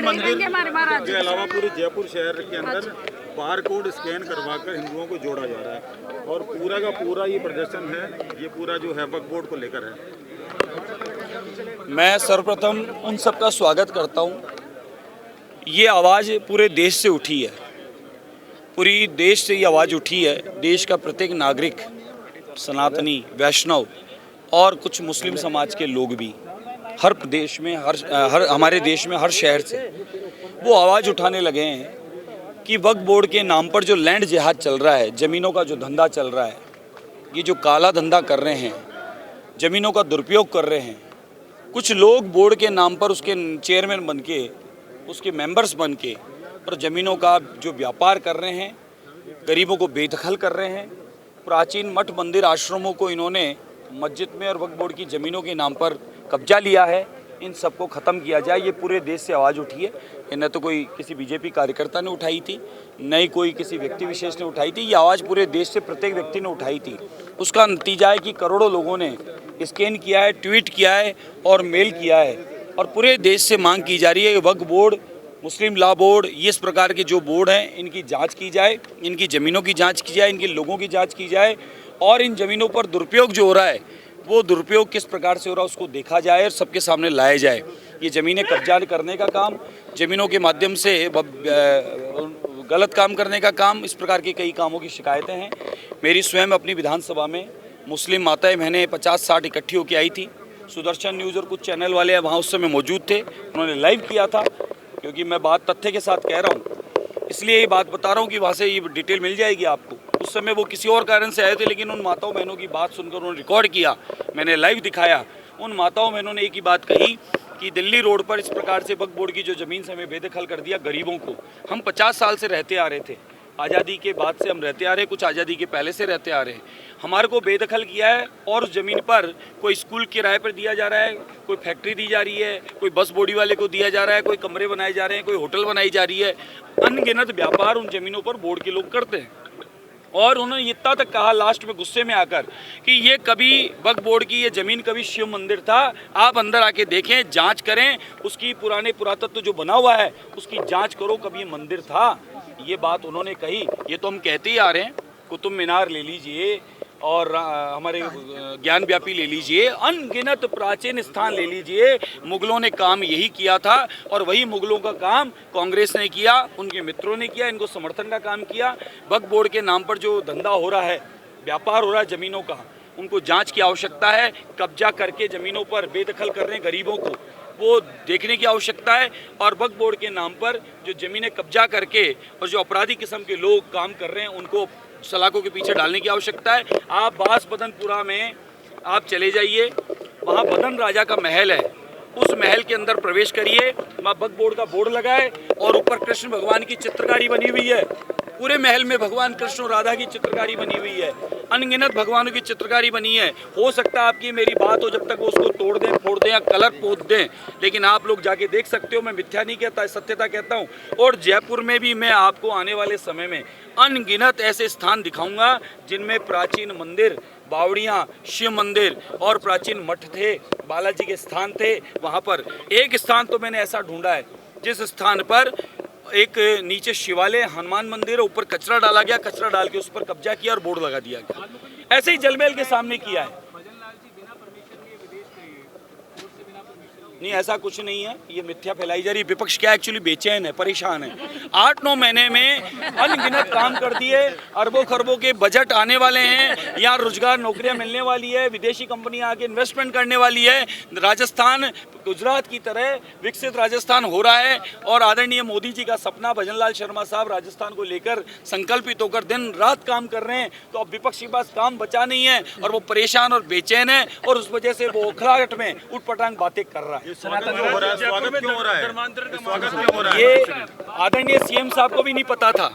मंदिर के अलावा पूरे जयपुर शहर के अंदर बार कोड स्कैन करवाकर हिंदुओं को जोड़ा जा रहा है और पूरा का पूरा ये प्रदर्शन है, ये पूरा जो है वक्फ बोर्ड को लेकर है। मैं सर्वप्रथम उन सबका स्वागत करता हूँ। ये आवाज़ पूरे देश से उठी है, पूरी देश से ये आवाज़ उठी है। देश का प्रत्येक नागरिक, सनातनी, वैष्णव और कुछ मुस्लिम समाज के लोग भी हर प्रदेश में, हर हमारे देश में हर शहर से वो आवाज़ उठाने लगे हैं कि वक्फ बोर्ड के नाम पर जो लैंड जिहाद चल रहा है, ज़मीनों का जो धंधा चल रहा है, ये जो काला धंधा कर रहे हैं, ज़मीनों का दुरुपयोग कर रहे हैं, कुछ लोग बोर्ड के नाम पर उसके चेयरमैन बन के, उसके मेंबर्स बन के और ज़मीनों का जो व्यापार कर रहे हैं, गरीबों को बेदखल कर रहे हैं। प्राचीन मठ मंदिर आश्रमों को इन्होंने मस्जिद में और वक्फ बोर्ड की ज़मीनों के नाम पर कब्जा लिया है। इन सबको ख़त्म किया जाए। ये पूरे देश से आवाज़ उठी है। ये न तो कोई किसी बीजेपी कार्यकर्ता ने उठाई थी, न ही कोई किसी व्यक्ति विशेष ने उठाई थी। ये आवाज़ पूरे देश से प्रत्येक व्यक्ति ने उठाई थी। उसका नतीजा है कि करोड़ों लोगों ने स्कैन किया है, ट्वीट किया है और मेल किया है और पूरे देश से मांग की जा रही है कि वक्फ बोर्ड, मुस्लिम लॉ बोर्ड, ये इस प्रकार के जो बोर्ड हैं इनकी जांच की जाए, इनकी ज़मीनों की जांच की जाए, इनके लोगों की जांच की जाए और इन ज़मीनों पर दुरुपयोग जो हो रहा है वो दुरुपयोग किस प्रकार से हो रहा है उसको देखा जाए और सबके सामने लाया जाए। ये ज़मीनें कब्जा करने का काम, ज़मीनों के माध्यम से गलत काम करने का काम, इस प्रकार के कई कामों की शिकायतें हैं। मेरी स्वयं अपनी विधानसभा में मुस्लिम माताएं बहनें 50-60 इकट्ठी होकर आई थी। सुदर्शन न्यूज़ और कुछ चैनल वाले वहाँ उस समय मौजूद थे, उन्होंने लाइव किया था। क्योंकि मैं बात तथ्य के साथ कह रहा हूँ, इसलिए ये बात बता रहा हूँ कि वहाँ से ये डिटेल मिल जाएगी आपको। उस समय वो किसी और कारण से आए थे, लेकिन उन माताओं बहनों की बात सुनकर उन्होंने रिकॉर्ड किया, मैंने लाइव दिखाया। उन माताओं बहनों ने एक ही बात कही कि दिल्ली रोड पर इस प्रकार से वक्फ बोर्ड की जो ज़मीन से हमें बेदखल कर दिया गरीबों को। हम 50 साल से रहते आ रहे थे, आज़ादी के बाद से हम रहते आ रहे हैं, कुछ आज़ादी के पहले से रहते आ रहे हैं। हमारे को बेदखल किया है और उस ज़मीन पर कोई स्कूल किराए पर दिया जा रहा है, कोई फैक्ट्री दी जा रही है, कोई बस बॉडी वाले को दिया जा रहा है, कोई कमरे बनाए जा रहे हैं, कोई होटल बनाई जा रही है। अनगिनत व्यापार उन ज़मीनों पर बोर्ड के लोग करते हैं। और उन्होंने इतना तक कहा लास्ट में गुस्से में आकर कि ये कभी वक्फ बोर्ड की ये ज़मीन कभी शिव मंदिर था, आप अंदर आके देखें, जांच करें, उसकी पुराने पुरातत्व जो बना हुआ है उसकी जांच करो, कभी ये मंदिर था। ये बात उन्होंने कही। ये तो हम कहते ही आ रहे हैं, कुतुब मीनार ले लीजिए और हमारे ज्ञान व्यापी ले लीजिए, अनगिनत प्राचीन स्थान ले लीजिए। मुगलों ने काम यही किया था और वही मुगलों का काम कांग्रेस ने किया, उनके मित्रों ने किया, इनको समर्थन का काम किया। वक्फ बोर्ड के नाम पर जो धंधा हो रहा है, व्यापार हो रहा है ज़मीनों का, उनको जांच की आवश्यकता है। कब्जा करके ज़मीनों पर बेदखल कर रहे हैं गरीबों को, वो देखने की आवश्यकता है। और वक्फ बोर्ड के नाम पर जो ज़मीनें कब्जा करके और जो अपराधी किस्म के लोग काम कर रहे हैं उनको सलाखों के पीछे डालने की आवश्यकता है। आप बास बदनपुरा में आप चले जाइए, वहाँ बदन राजा का महल है, उस महल के अंदर प्रवेश करिए, वहाँ वक्फ बोर्ड का बोर्ड लगा है और ऊपर कृष्ण भगवान की चित्रकारी बनी हुई है। पूरे महल में भगवान कृष्ण और राधा की चित्रकारी बनी हुई है, अनगिनत भगवानों की चित्रकारी बनी है। हो सकता है आपकी मेरी बात हो, जब तक वो उसको तोड़ दें, फोड़ दें या कलर पोत दें, लेकिन आप लोग जाके देख सकते हो। मैं मिथ्या नहीं कहता, सत्यता कहता हूँ। और जयपुर में भी मैं आपको आने वाले समय में अनगिनत ऐसे स्थान दिखाऊंगा जिनमें प्राचीन मंदिर, बावड़ियाँ, शिव मंदिर और प्राचीन मठ थे, बालाजी के स्थान थे। वहाँ पर एक स्थान तो मैंने ऐसा ढूंढा है जिस स्थान पर एक नीचे शिवालय, हनुमान मंदिर, ऊपर कचरा डाला गया, कचरा डाल के उस पर कब्जा किया और बोर्ड लगा दिया गया। ऐसे ही जलमहल के सामने किया है। नहीं, ऐसा कुछ नहीं है, ये मिथ्या फैलाई जा रही है। विपक्ष क्या एक्चुअली बेचैन है, परेशान है। 8-9 महीने में अनगिनत काम कर दिए, अरबों खरबों के बजट आने वाले हैं, यहाँ रोजगार नौकरियां मिलने वाली है, विदेशी कंपनियां आके इन्वेस्टमेंट करने वाली है। राजस्थान गुजरात की तरह विकसित राजस्थान हो रहा है और आदरणीय मोदी जी का सपना, भजनलाल शर्मा साहब राजस्थान को लेकर संकल्पित होकर दिन रात काम कर रहे हैं। तो अब विपक्ष के पास काम बचा नहीं है और वो परेशान और बेचैन है और उस वजह से वो ओखलाहट में उठपटांग बातें कर रहा है। ये आदरणीय सीएम साहब को भी नहीं पता था,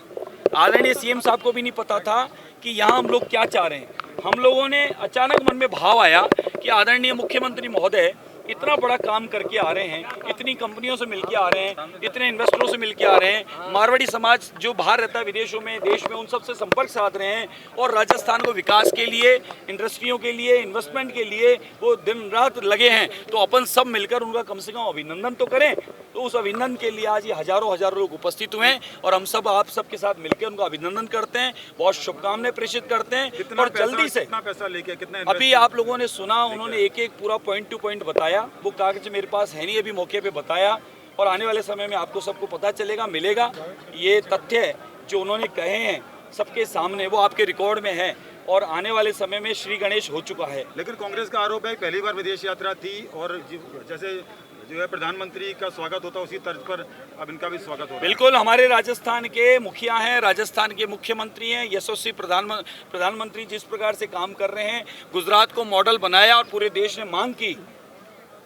आदरणीय सीएम साहब को भी नहीं पता था कि यहाँ हम लोग क्या चाह रहे हैं। हम लोगों ने अचानक मन में भाव आया कि आदरणीय मुख्यमंत्री महोदय इतना बड़ा काम करके आ रहे हैं, इतनी कंपनियों से मिलके आ रहे हैं, इतने इन्वेस्टरों से मिलके आ रहे हैं, मारवाड़ी समाज जो बाहर रहता है विदेशों में, देश में, उन सब से संपर्क साध रहे हैं और राजस्थान को विकास के लिए, इंडस्ट्रियों के लिए, इन्वेस्टमेंट के लिए वो दिन रात लगे हैं। तो अपन सब मिलकर उनका कम से कम अभिनंदन तो करें। तो उस अभिनंदन के लिए आज ये हजारों लोग उपस्थित हुए हैं और हम सब आप सबके साथ मिलकर उनका अभिनंदन करते हैं, बहुत शुभकामनाएं प्रेषित करते हैं। और जल्दी से कितना पैसा लेके, कितना अभी आप लोगों ने सुना, उन्होंने एक एक पूरा पॉइंट टू पॉइंट बताया, वो कागज मेरे पास है नहीं, अभी मौके पे बताया और आने वाले समय में आपको सबको पता चलेगा, मिलेगा। ये तथ्य जो उन्होंने कहे हैं सबके सामने, वो आपके रिकॉर्ड में है और आने वाले समय में श्री गणेश हो चुका है। लेकिन कांग्रेस का आरोप है पहली बार विदेश यात्रा थी और जैसे जो है प्रधानमंत्री का स्वागत होता है उसी तर्ज पर अब इनका भी स्वागत हो रहा है। बिल्कुल, हमारे राजस्थान के मुखिया हैं, राजस्थान के मुख्यमंत्री हैं, यशस्वी प्रधानमंत्री जिस प्रकार से काम कर रहे हैं, गुजरात को मॉडल बनाया और पूरे देश ने मांग की।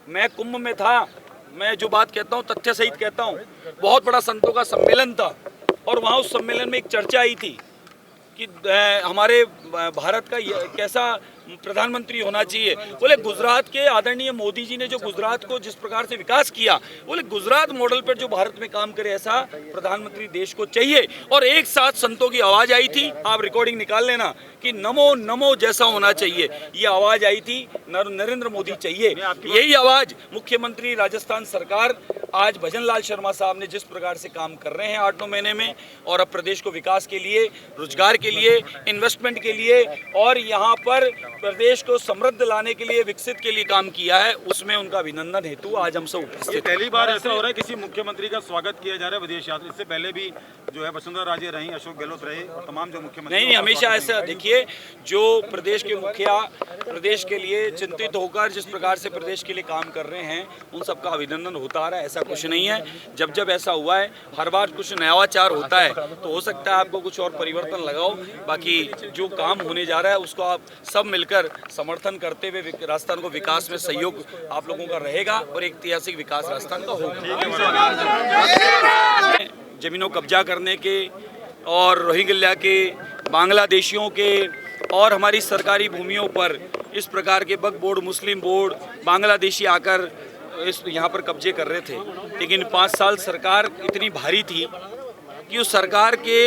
मैं कुंभ में था, मैं जो बात कहता हूँ तथ्य सहित कहता हूँ, बहुत बड़ा संतों का सम्मेलन था और वहाँ उस सम्मेलन में एक चर्चा आई थी कि हमारे भारत का कैसा प्रधानमंत्री होना चाहिए। बोले गुजरात के आदरणीय मोदी जी ने जो गुजरात को जिस प्रकार से विकास किया, बोले गुजरात मॉडल पर जो भारत में काम करे ऐसा प्रधानमंत्री देश को चाहिए। और एक साथ संतों की आवाज आई थी, आप रिकॉर्डिंग निकाल लेना, कि नमो नमो जैसा होना चाहिए, ये आवाज आई थी, नरेंद्र मोदी चाहिए। यही आवाज मुख्यमंत्री राजस्थान सरकार आज भजन लाल शर्मा साहब ने जिस प्रकार से काम कर रहे हैं 8-9 महीने में, और अब प्रदेश को विकास के लिए, रोजगार के लिए, इन्वेस्टमेंट के लिए और यहाँ पर प्रदेश को समृद्ध लाने के लिए, विकसित के लिए काम किया है, उसमें उनका अभिनंदन हेतु आज हम सब उपस्थित। पहली बार ऐसा हो रहा है किसी मुख्यमंत्री का स्वागत किया जा रहा है विदेश यात्रा। इससे पहले भी जो है वसुंधरा राजे रही, अशोक गहलोत रहे और तमाम जो मुख्यमंत्री नहीं, हमेशा ऐसा देखिए, जो प्रदेश के मुखिया प्रदेश के लिए चिंतित होकर जिस प्रकार से प्रदेश के लिए काम कर रहे हैं, उन सबका अभिनंदन होता आ रहा है। ऐसा कुछ नहीं है, जब ऐसा हुआ है, हर बार कुछ नयाचार होता है तो हो सकता है आपको कुछ और परिवर्तन लगाओ, बाकी जो काम होने जा रहा है उसको आप सब मिलकर समर्थन करते हुए राजस्थान को विकास में सहयोग आप लोगों का रहेगा और एक ऐतिहासिक विकास राजस्थान का होगा। जमीनों कब्जा करने के और रोहिंग्या के, बांग्लादेशियों के और हमारी सरकारी भूमियों पर इस प्रकार के वक्फ बोर्ड, मुस्लिम बोर्ड, बांग्लादेशी आकर इस यहाँ पर कब्जे कर रहे थे। लेकिन 5 साल सरकार इतनी भारी थी कि उस सरकार के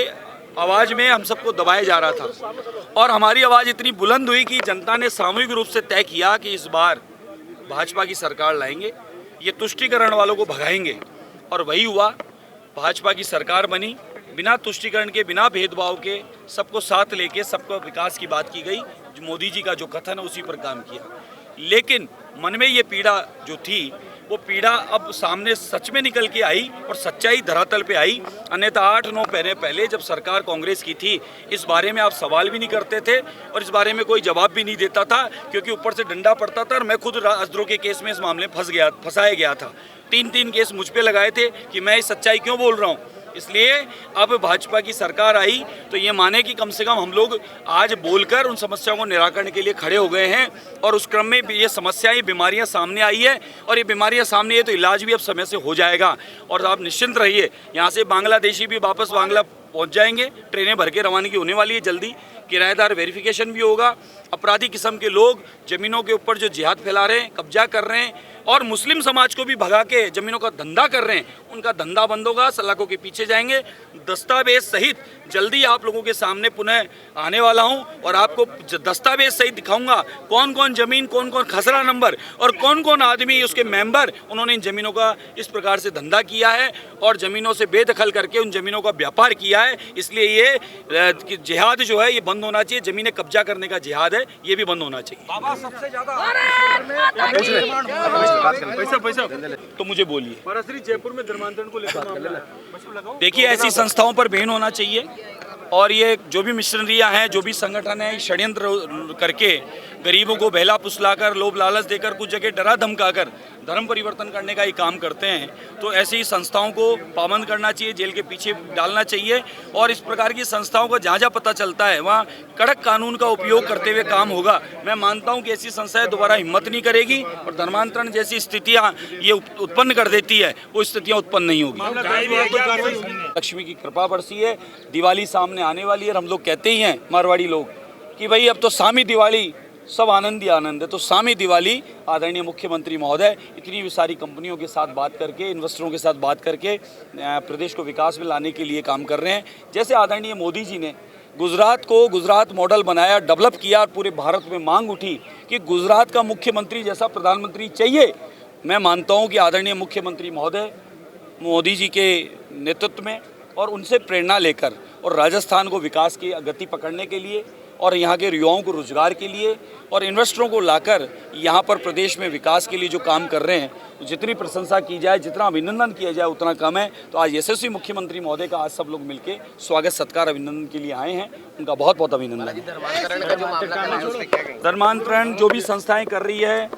आवाज़ में हम सबको दबाया जा रहा था और हमारी आवाज़ इतनी बुलंद हुई कि जनता ने सामूहिक रूप से तय किया कि इस बार भाजपा की सरकार लाएंगे, ये तुष्टीकरण वालों को भगाएंगे। और वही हुआ, भाजपा की सरकार बनी, बिना तुष्टीकरण के, बिना भेदभाव के, सबको साथ लेके सबको विकास की बात की गई। मोदी जी का जो कथन है उसी पर काम किया। लेकिन मन में ये पीड़ा जो थी, वो पीड़ा अब सामने सच में निकल के आई और सच्चाई धरातल पे आई। अन्यथा 8-9 महीने पहले जब सरकार कांग्रेस की थी, इस बारे में आप सवाल भी नहीं करते थे और इस बारे में कोई जवाब भी नहीं देता था, क्योंकि ऊपर से डंडा पड़ता था। और मैं खुद राजद्रोह के केस में इस मामले में फंसाया गया था। 3 केस मुझ पे लगाए थे कि मैं इस सच्चाई क्यों बोल रहा हूँ। इसलिए अब भाजपा की सरकार आई तो ये माने कि कम से कम हम लोग आज बोलकर उन समस्याओं को निराकरण के लिए खड़े हो गए हैं और उस क्रम में ये समस्याएं, बीमारियां सामने आई है और ये बीमारियां सामने है तो इलाज भी अब समय से हो जाएगा। और आप निश्चिंत रहिए, यहाँ से बांग्लादेशी भी वापस बांग्ला पहुँच जाएंगे, ट्रेनें भर के रवानगी होने वाली है जल्दी, किराएदार वेरिफिकेशन भी होगा। अपराधी किस्म के लोग ज़मीनों के ऊपर जो जिहाद फैला रहे हैं, कब्जा कर रहे हैं और मुस्लिम समाज को भी भगा के ज़मीनों का धंधा कर रहे हैं, उनका धंधा बंद होगा, सलाखों के पीछे जाएंगे। दस्तावेज सहित जल्दी आप लोगों के सामने पुनः आने वाला हूं और आपको दस्तावेज सहित दिखाऊंगा कौन कौन ज़मीन, कौन कौन खसरा नंबर और कौन कौन आदमी उसके मेंबर, उन्होंने इन ज़मीनों का इस प्रकार से धंधा किया है और ज़मीनों से बेदखल करके उन ज़मीनों का व्यापार किया है। इसलिए ये जिहाद जो है ये बंद होना चाहिए, ज़मीनें कब्जा करने का जिहाद है, ये भी बंद होना चाहिए। बाबा सबसे ज़्यादा पैसा तो मुझे बोलिए। जयपुर में धर्मांतरण को लेकर देखिए, ऐसी संस्थाओं पर बैन होना चाहिए और ये जो भी मिशनरियाँ हैं, जो भी संगठन है, षड्यंत्र करके गरीबों को बहला फुसलाकर, लोभ लालच देकर, कुछ जगह डरा धमकाकर धर्म परिवर्तन करने का ही काम करते हैं, तो ऐसी संस्थाओं को पाबंद करना चाहिए, जेल के पीछे डालना चाहिए। और इस प्रकार की संस्थाओं को जहाँ जहाँ पता चलता है वहाँ कड़क कानून का उपयोग करते हुए काम होगा। मैं मानता हूँ कि ऐसी संस्थाएं दोबारा हिम्मत नहीं करेगी और धर्मांतरण जैसी स्थितियाँ ये उत्पन्न कर देती है, वो स्थितियाँ उत्पन्न नहीं होगी। लक्ष्मी की कृपा बरसी है, दिवाली सामने आने वाली है और हम लोग कहते ही हैं मारवाड़ी लोग कि भाई अब तो सामी दिवाली सब आनंद ही आनंद है। तो सामी दिवाली आदरणीय मुख्यमंत्री महोदय इतनी सारी कंपनियों के साथ बात करके, इन्वेस्टरों के साथ बात करके प्रदेश को विकास में लाने के लिए काम कर रहे हैं। जैसे आदरणीय मोदी जी ने गुजरात को गुजरात मॉडल बनाया, डेवलप किया और पूरे भारत में मांग उठी कि गुजरात का मुख्यमंत्री जैसा प्रधानमंत्री चाहिए। मैं मानता हूं कि आदरणीय मुख्यमंत्री महोदय मोदी जी के नेतृत्व में और उनसे प्रेरणा लेकर और राजस्थान को विकास की गति पकड़ने के लिए और यहाँ के युवाओं को रोजगार के लिए और इन्वेस्टरों को लाकर यहाँ पर प्रदेश में विकास के लिए जो काम कर रहे हैं, जितनी प्रशंसा की जाए, जितना अभिनंदन किया जाए उतना कम है। तो आज यशस्वी मुख्यमंत्री महोदय का आज सब लोग मिलके स्वागत सत्कार अभिनंदन के लिए आए हैं, उनका बहुत बहुत अभिनंदन। धर्मांतरण जो भी संस्थाएं कर रही है,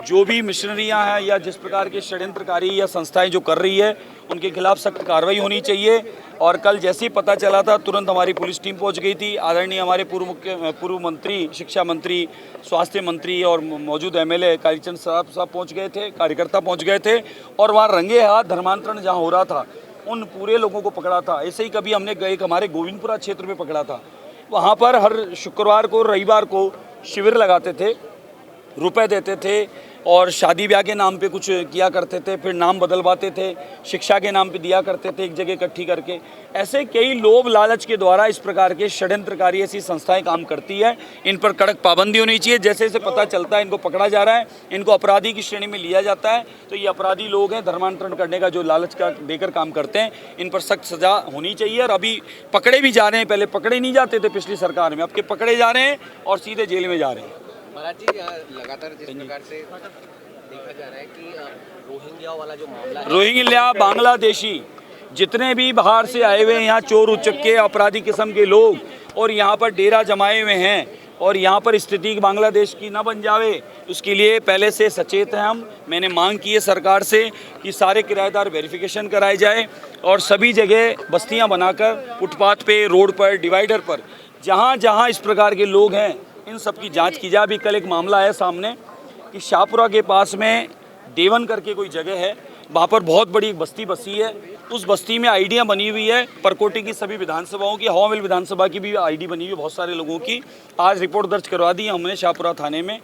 जो भी मिशनरियां हैं या जिस प्रकार के षड्यंत्रकारी या संस्थाएं जो कर रही है, उनके खिलाफ सख्त कार्रवाई होनी चाहिए। और कल जैसे ही पता चला था तुरंत हमारी पुलिस टीम पहुंच गई थी। आदरणीय हमारे पूर्व मंत्री, शिक्षा मंत्री, स्वास्थ्य मंत्री और मौजूद एमएलए कालीचंद साहब पहुंच गए थे, कार्यकर्ता पहुंच गए थे और वहाँ रंगे हाथ धर्मांतरण जहाँ हो रहा था उन पूरे लोगों को पकड़ा था। ऐसे ही कभी हमने एक हमारे गोविंदपुरा क्षेत्र में पकड़ा था। वहाँ पर हर शुक्रवार को, रविवार को शिविर लगाते थे, रुपए देते थे और शादी ब्याह के नाम पे कुछ किया करते थे, फिर नाम बदलवाते थे, शिक्षा के नाम पे दिया करते थे एक जगह इकट्ठी करके। ऐसे कई लोभ लालच के द्वारा इस प्रकार के षड्यंत्रकारी ऐसी संस्थाएं काम करती है। इन पर कड़क पाबंदी होनी चाहिए। जैसे जैसे पता चलता है इनको पकड़ा जा रहा है, इनको अपराधी की श्रेणी में लिया जाता है, तो ये अपराधी लोग हैं, धर्मांतरण करने का जो लालच का देकर काम करते हैं, इन पर सख्त सजा होनी चाहिए। और अभी पकड़े भी जा रहे हैं, पहले पकड़े नहीं जाते थे पिछली सरकार में, अब के पकड़े जा रहे हैं और सीधे जेल में जा रहे हैं। महाराज जी, लगातार जिस प्रकार से देखा जा रहा है कि रोहिंग्या वाला जो मामला है, रोहिंग्या बांग्लादेशी जितने भी बाहर से आए हुए हैं, यहाँ चोर उचक्के अपराधी किस्म के लोग और यहाँ पर डेरा जमाए हुए हैं और यहाँ पर स्थिति बांग्लादेश की ना बन जावे, उसके लिए पहले से सचेत हैं हम। मैंने मांग की है सरकार से कि सारे किराएदार वेरिफिकेशन कराए जाए और सभी जगह बस्तियाँ बनाकर फुटपाथ पे, रोड पर, डिवाइडर पर जहाँ जहाँ इस प्रकार के लोग हैं इन सब की जांच की जाए। अभी कल एक मामला है सामने कि शाहपुरा के पास में देवन करके कोई जगह है, वहाँ पर बहुत बड़ी बस्ती बसी है। उस बस्ती में आईडियाँ बनी हुई है परकोटी की सभी विधानसभाओं की, हवामिल विधानसभा की भी आईडी बनी हुई है बहुत सारे लोगों की। आज रिपोर्ट दर्ज करवा दी हमने शाहपुरा थाने में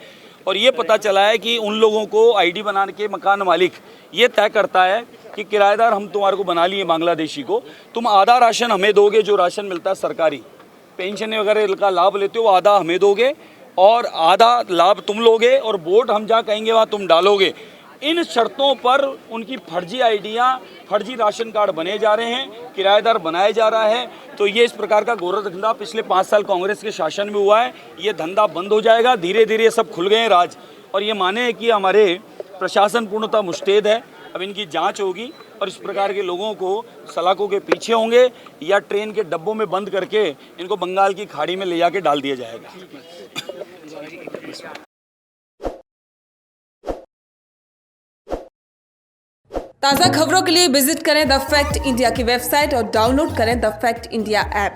और ये पता चला है कि उन लोगों को आईडी बनाने के मकान मालिक ये तय करता है कि किराएदार हम तुम्हारे को बना लिए बांग्लादेशी को, तुम आधा राशन हमें दोगे, जो राशन मिलता है सरकारी पेंशन वगैरह का लाभ लेते हो आधा हमें दोगे और आधा लाभ तुम लोगे और वोट हम जहाँ कहेंगे वहाँ तुम डालोगे। इन शर्तों पर उनकी फर्जी आईडियाँ, फर्जी राशन कार्ड बने जा रहे हैं, किराएदार बनाया जा रहा है। तो ये इस प्रकार का घोर धंधा पिछले 5 साल कांग्रेस के शासन में हुआ है। ये धंधा बंद हो जाएगा, धीरे धीरे सब खुल गए हैं राज। और ये माने कि हमारे प्रशासन पूर्णतः मुस्तैद है, अब इनकी जांच होगी और इस प्रकार के लोगों को सलाखों के पीछे होंगे या ट्रेन के डब्बों में बंद करके इनको बंगाल की खाड़ी में ले जाके डाल दिया जाएगा। ताज़ा खबरों के लिए विजिट करें द फैक्ट इंडिया की वेबसाइट और डाउनलोड करें द फैक्ट इंडिया ऐप।